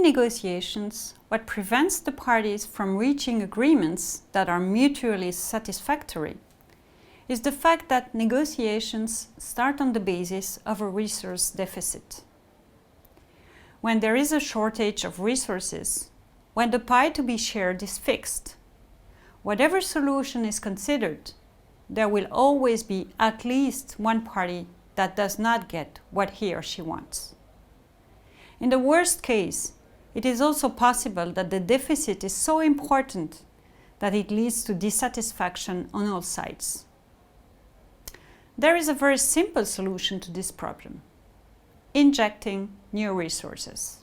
negotiations, what prevents the parties from reaching agreements that are mutually satisfactory is the fact that negotiations start on the basis of a resource deficit. When there is a shortage of resources, when the pie to be shared is fixed, whatever solution is considered, there will always be at least one party that does not get what he or she wants. In the worst case, it is also possible that the deficit is so important that it leads to dissatisfaction on all sides. There is a very simple solution to this problem: injecting new resources.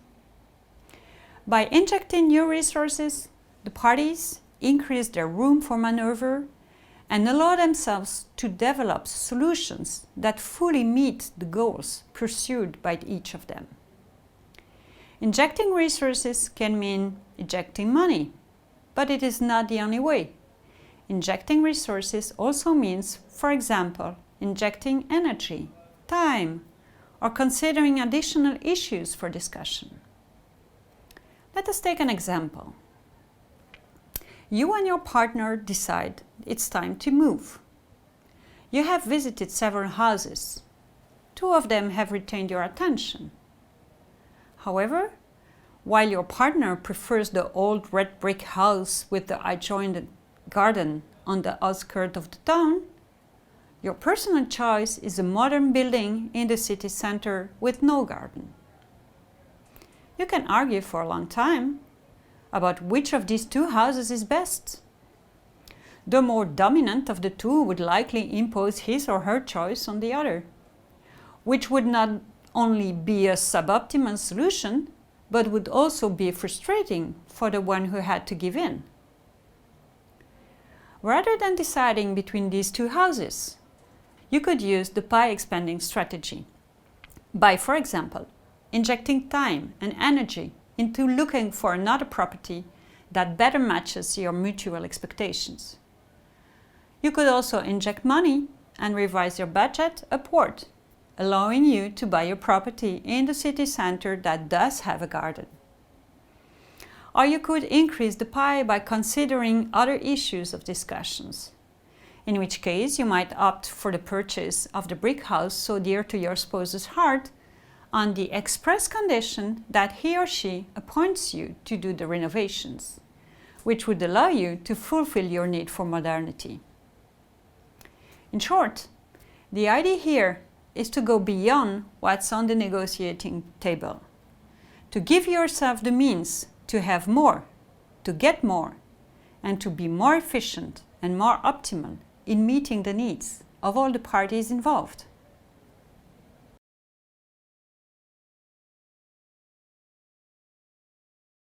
By injecting new resources, the parties increase their room for maneuver and allow themselves to develop solutions that fully meet the goals pursued by each of them. Injecting resources can mean injecting money, but it is not the only way. Injecting resources also means, for example, injecting energy, time, or considering additional issues for discussion. Let us take an example. You and your partner decide it's time to move. You have visited several houses. 2 of them have retained your attention. However, while your partner prefers the old red brick house with the adjoining garden on the outskirts of the town, your personal choice is a modern building in the city center with no garden. You can argue for a long time about which of these 2 houses is best. The more dominant of the 2 would likely impose his or her choice on the other, which would not only be a suboptimal solution, but would also be frustrating for the one who had to give in. Rather than deciding between these 2 houses, you could use the pie expanding strategy by, for example, injecting time and energy into looking for another property that better matches your mutual expectations. You could also inject money and revise your budget upward, allowing you to buy a property in the city center that does have a garden. Or you could increase the pie by considering other issues of discussions, in which case you might opt for the purchase of the brick house so dear to your spouse's heart on the express condition that he or she appoints you to do the renovations, which would allow you to fulfill your need for modernity. In short, the idea here is to go beyond what's on the negotiating table, to give yourself the means to have more, to get more, and to be more efficient and more optimal in meeting the needs of all the parties involved.